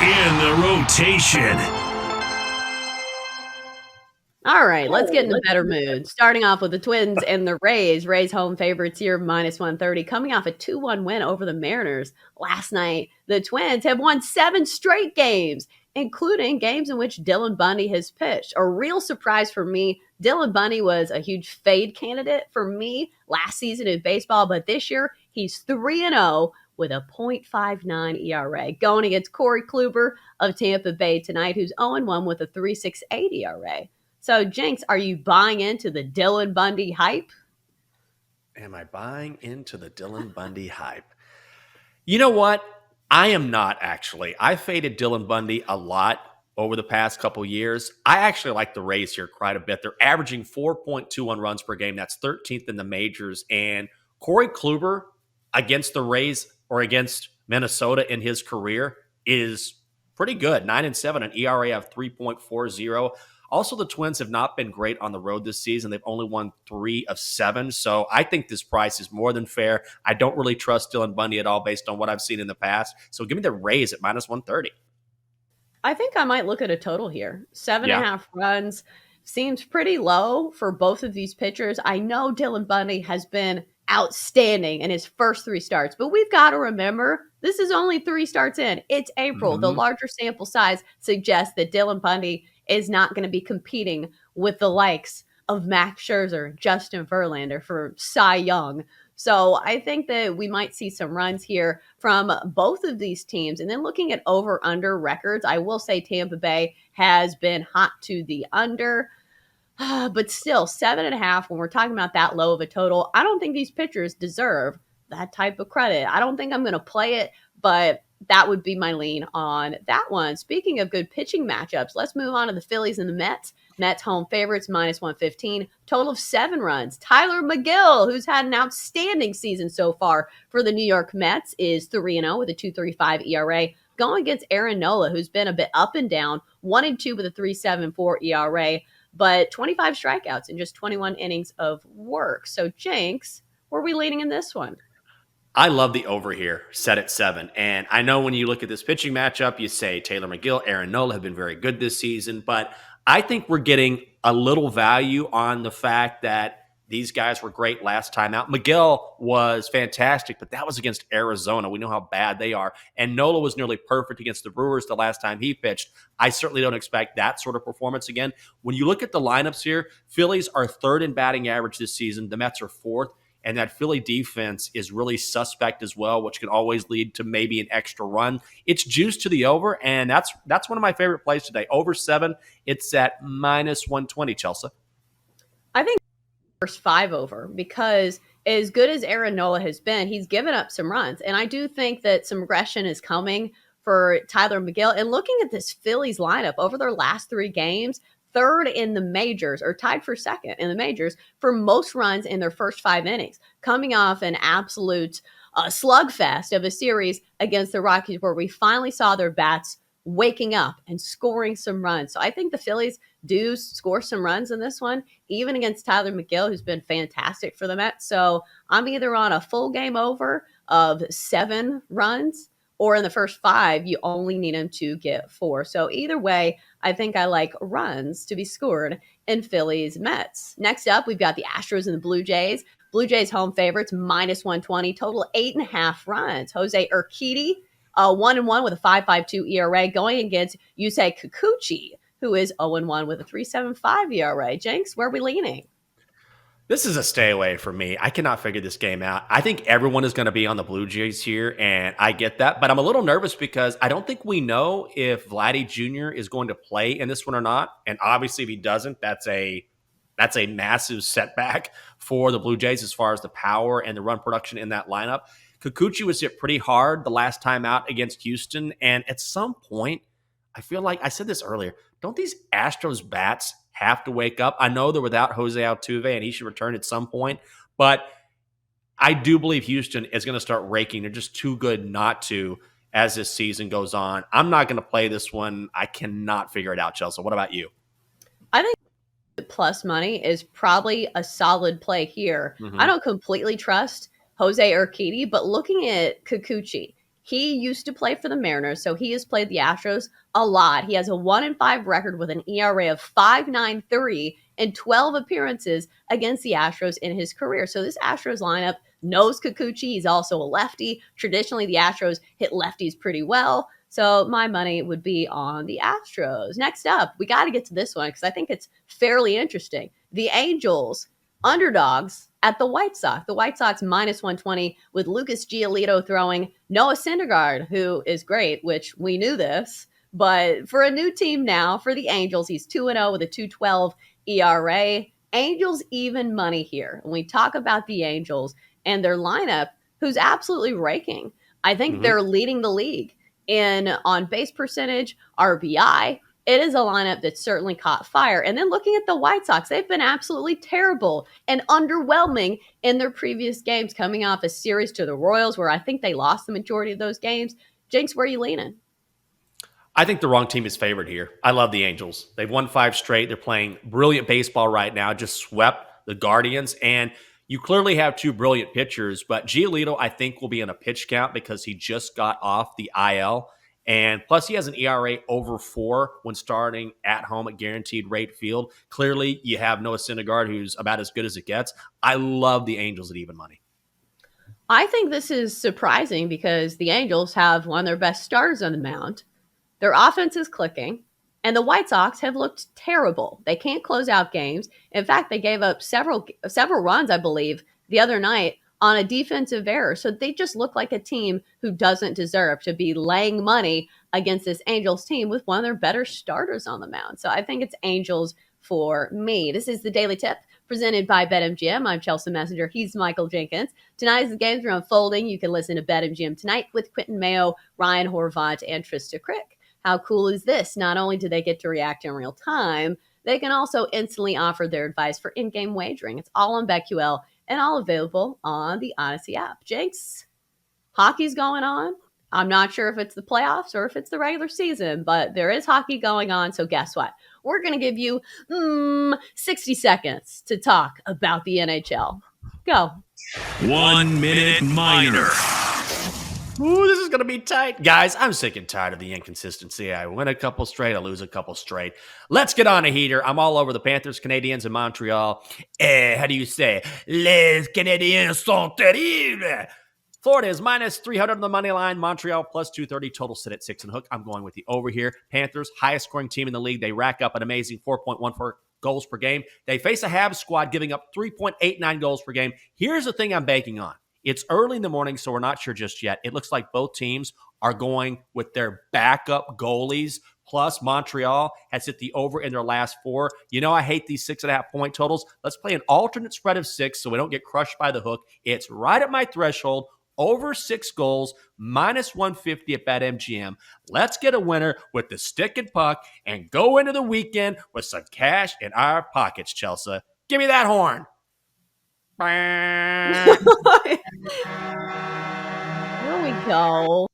In the rotation. All right, let's get in a better mood. Starting off with the Twins and the Rays. Rays home favorites here, minus 130, coming off a 2-1 win over the Mariners last night. The Twins have won 7 straight games, including games in which Dylan Bundy has pitched. A real surprise for me. Dylan Bundy was a huge fade candidate for me last season in baseball, but this year he's 3-0 with a .59 ERA. Going against Corey Kluber of Tampa Bay tonight, who's 0-1 with a 3.68 ERA. So, Jenks, are you buying into the Dylan Bundy hype? Am I buying into the Dylan Bundy hype? You know what? I am not, actually. I faded Dylan Bundy a lot over the past couple years. I actually like the Rays here quite a bit. They're averaging 4.21 runs per game. That's 13th in the majors. And Corey Kluber against the Rays or against Minnesota in his career is pretty good. 9-7, an ERA of 3.40. Also, the Twins have not been great on the road this season. They've only won 3 of 7. So I think this price is more than fair. I don't really trust Dylan Bundy at all based on what I've seen in the past. So give me the Rays at minus 130. I think I might look at a total here. 7.5 runs seems pretty low for both of these pitchers. I know Dylan Bundy has been outstanding in his first 3 starts, but we've got to remember this is only 3 starts in. It's April. Mm-hmm. The larger sample size suggests that Dylan Bundy is not going to be competing with the likes of Max Scherzer, Justin Verlander for Cy Young. So I think that we might see some runs here from both of these teams. And then looking at over-under records, I will say Tampa Bay has been hot to the under. But still, 7.5, when we're talking about that low of a total, I don't think these pitchers deserve that type of credit. I don't think I'm going to play it, but that would be my lean on that one. Speaking of good pitching matchups, let's move on to the Phillies and the Mets. Mets home favorites, minus 115, total of 7 runs. Tyler McGill, who's had an outstanding season so far for the New York Mets, is 3-0 with a 2.35 ERA. Going against Aaron Nola, who's been a bit up and down, 1-2 with a 3.74 ERA, but 25 strikeouts in just 21 innings of work. So, Jenks, where are we leaning in this one? I love the over here, set at 7. And I know when you look at this pitching matchup, you say Taylor McGill, Aaron Nola have been very good this season. But I think we're getting a little value on the fact that these guys were great last time out. McGill was fantastic, but that was against Arizona. We know how bad they are. And Nola was nearly perfect against the Brewers the last time he pitched. I certainly don't expect that sort of performance again. When you look at the lineups here, Phillies are 3rd in batting average this season. The Mets are 4th. And that Philly defense is really suspect as well, which can always lead to maybe an extra run. It's juiced to the over, and that's one of my favorite plays today. Over 7, it's at minus 120, Chelsa. I think first 5 over, because as good as Aaron Nola has been, he's given up some runs. And I do think that some regression is coming for Tyler McGill. And looking at this Phillies lineup over their last 3 games, 3rd in the majors, or tied for 2nd in the majors for most runs in their first 5 innings, coming off an absolute slugfest of a series against the Rockies where we finally saw their bats waking up and scoring some runs. So I think the Phillies do score some runs in this one, even against Tyler McGill, who's been fantastic for the Mets. So I'm either on a full game over of 7 runs, or in the first 5, you only need them to get 4. So either way, I think I like runs to be scored in Phillies Mets. Next up, we've got the Astros and the Blue Jays. Blue Jays home favorites, minus 120, total 8.5 runs. Jose Urquidy, 1-1 with a 5.52 ERA, going against Yusei Kikuchi, who is 0-1 with a 3.75 ERA. Jenks, where are we leaning? This is a stay away for me. I cannot figure this game out. I think everyone is going to be on the Blue Jays here, and I get that. But I'm a little nervous because I don't think we know if Vladdy Jr. is going to play in this one or not. And obviously, if he doesn't, that's a massive setback for the Blue Jays as far as the power and the run production in that lineup. Kikuchi was hit pretty hard the last time out against Houston. And at some point, I feel like I said this earlier, don't these Astros bats have to wake up? I know they're without Jose Altuve, and he should return at some point. But I do believe Houston is going to start raking. They're just too good not to as this season goes on. I'm not going to play this one. I cannot figure it out, Chelsea. What about you? I think plus money is probably a solid play here. Mm-hmm. I don't completely trust Jose Urquidy, but looking at Kikuchi, He used to play for the Mariners, so he has played the Astros a lot. He has a 1-5 record with an ERA of 5.93 in 12 appearances against the Astros in his career. So this Astros lineup knows Kikuchi. He's also a lefty. Traditionally, the Astros hit lefties pretty well. So my money would be on the Astros. Next up, we got to get to this one because I think it's fairly interesting. The Angels, underdogs at the White Sox. The White Sox minus 120 with Lucas Giolito throwing, Noah Syndergaard, who is great, which we knew this. But for a new team now, for the Angels, he's 2-0 with a 2.12 ERA. Angels even money here. When we talk about the Angels and their lineup, who's absolutely raking. I think they're leading the league in on base percentage, RBI. It is a lineup that certainly caught fire. And then looking at the White Sox, they've been absolutely terrible and underwhelming in their previous games, coming off a series to the Royals where I think they lost the majority of those games. Jenks, where are you leaning? I think the wrong team is favored here. I love the Angels. They've won 5 straight. They're playing brilliant baseball right now, just swept the Guardians. And you clearly have 2 brilliant pitchers, but Giolito, I think, will be in a pitch count because he just got off the IL. And plus, he has an ERA over 4 when starting at home at Guaranteed Rate Field. Clearly, you have Noah Syndergaard, who's about as good as it gets. I love the Angels at even money. I think this is surprising because the Angels have one of their best starters on the mound. Their offense is clicking, and the White Sox have looked terrible. They can't close out games. In fact, they gave up several runs, I believe, the other night on a defensive error. So they just look like a team who doesn't deserve to be laying money against this Angels team with one of their better starters on the mound. So I think it's Angels for me. This is the Daily Tip presented by BetMGM. I'm Chelsea Messenger. He's Michael Jenkins. Tonight, as the games are unfolding, you can listen to BetMGM Tonight with Quentin Mayo, Ryan Horvat, and Trista Crick. How cool is this? Not only do they get to react in real time, they can also instantly offer their advice for in-game wagering. It's all on BetQL and all available on the Odyssey app. Jenks, hockey's going on. I'm not sure if it's the playoffs or if it's the regular season, but there is hockey going on. So guess what? We're going to give you 60 seconds to talk about the NHL. Go. 1 minute minor. Ooh, this is going to be tight. Guys, I'm sick and tired of the inconsistency. I win a couple straight, I lose a couple straight. Let's get on a heater. I'm all over the Panthers, Canadiens, and Montreal. How do you say? Les Canadiens sont terribles. Florida is minus 300 on the money line. Montreal plus 230. Total sit at 6 and hook. I'm going with the over here. Panthers, highest scoring team in the league. They rack up an amazing 4.14 goals per game. They face a Habs squad giving up 3.89 goals per game. Here's the thing I'm banking on. It's early in the morning, so we're not sure just yet. It looks like both teams are going with their backup goalies. Plus, Montreal has hit the over in their last 4. You know I hate these 6.5 point totals. Let's play an alternate spread of 6 so we don't get crushed by the hook. It's right at my threshold. Over 6 goals, minus 150 at BetMGM. Let's get a winner with the stick and puck and go into the weekend with some cash in our pockets, Chelsea. Give me that horn. Here we go.